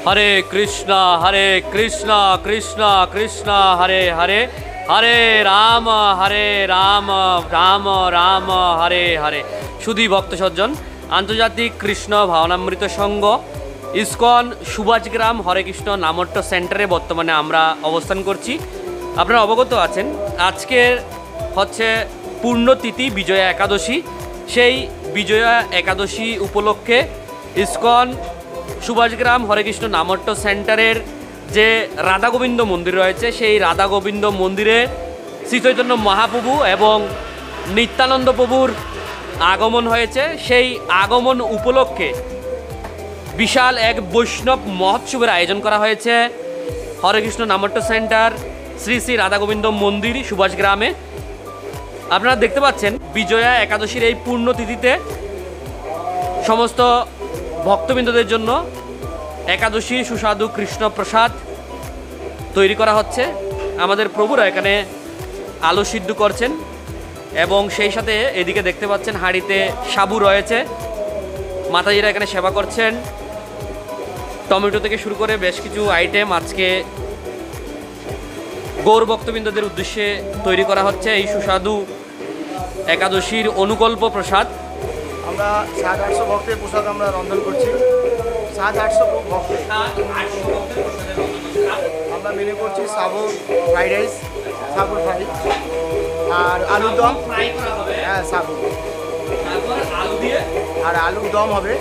হরে কৃষ্ণ কৃষ্ণ কৃষ্ণ হরে হরে, হরে রাম রাম রাম হরে হরে। শুধু ভক্ত সজ্জন, আন্তর্জাতিক কৃষ্ণ ভাবনামৃত সংঘ ইসকন সুভাষগ্রাম হরে কৃষ্ণ নামট্য সেন্টারে বর্তমানে আমরা অবস্থান করছি। আপনারা অবগত আছেন আজকের হচ্ছে পূর্ণতিথি বিজয়া একাদশী। সেই বিজয়া একাদশী উপলক্ষে ইসকন সুভাষগ্রাম হরে কৃষ্ণ নামট্য সেন্টারের যে রাধা গোবিন্দ মন্দির রয়েছে, সেই রাধা গোবিন্দ মন্দিরে শ্রী চৈতন্য মহাপ্রভু এবং নিত্যানন্দ প্রভুর আগমন হয়েছে। সেই আগমন উপলক্ষে বিশাল এক বৈষ্ণব মহোৎসবের আয়োজন করা হয়েছে হরে কৃষ্ণ নামট্য সেন্টার শ্রী শ্রী রাধা গোবিন্দ মন্দির সুভাষগ্রামে। আপনারা দেখতে পাচ্ছেন বিজয়া একাদশীর এই পূর্ণতিথিতে সমস্ত ভক্তবৃন্দদের জন্য একাদশী সুস্বাদু কৃষ্ণ প্রসাদ তৈরি করা হচ্ছে। আমাদের প্রভুরা এখানে আলু সিদ্ধ করছেন এবং সেই সাথে এদিকে দেখতে পাচ্ছেন হাঁড়িতে সাবু রয়েছে। মাতাজিরা এখানে সেবা করছেন। টমেটো থেকে শুরু করে বেশ কিছু আইটেম আজকে গৌর ভক্তবৃন্দদের উদ্দেশ্যে তৈরি করা হচ্ছে এই সুস্বাদু একাদশীর অনুকল্প প্রসাদ। আমরা 700-800 ভক্তের প্রসাদ আমরা রন্ধন করছি। 700-800 ভক্তের আমরা মেনু করছি সাবুর ফ্রাইড রাইস, সাবুর ফ্রাই আর আলুর দম। হ্যাঁ, সাবুর আর আলুর দম হবে।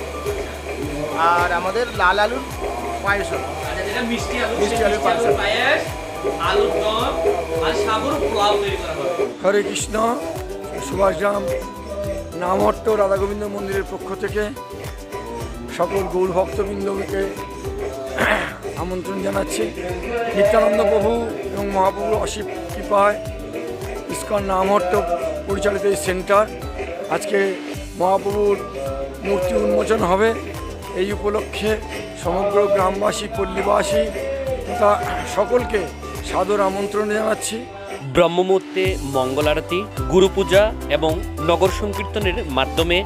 আর আমাদের লাল আলুর পায়েস হবে, মিষ্টি আলুর পায়েস। হরে কৃষ্ণ সুভাষগ্রাম নামট্য রাধা গোবিন্দ মন্দিরের পক্ষ থেকে সকল গৌর ভক্তবৃন্দকে আমন্ত্রণ জানাচ্ছি। নিত্যানন্দ প্রভু এবং মহাপ্রভুর অসীম কৃপায় ইসকন নামট্য পরিচালিত এই সেন্টার আজকে মহাপ্রভুর মূর্তি উন্মোচন হবে। এই উপলক্ষে সমগ্র গ্রামবাসী পল্লীবাসী তথা সকলকে সাদর আমন্ত্রণ জানাচ্ছি। ব্রহ্মমুহূর্তে মঙ্গল আরতি, গুরু পূজা এবং নগর সংকীর্তনের মাধ্যমে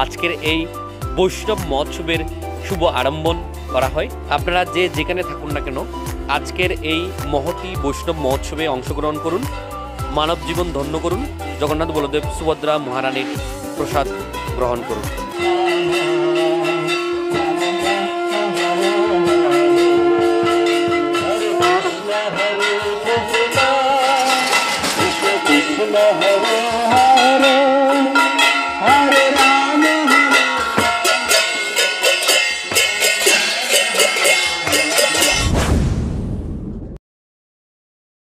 আজকের এই বৈষ্ণব মহোৎসবের শুভ আরম্ভন করা হয়। আপনারা যে যেখানে থাকুন না কেন আজকের এই মহতী বৈষ্ণব মহোৎসবে অংশগ্রহণ করুন, মানব জীবন ধন্য করুন, জগন্নাথ বলদেব সুভদ্রা মহারানীর প্রসাদ গ্রহণ করুন।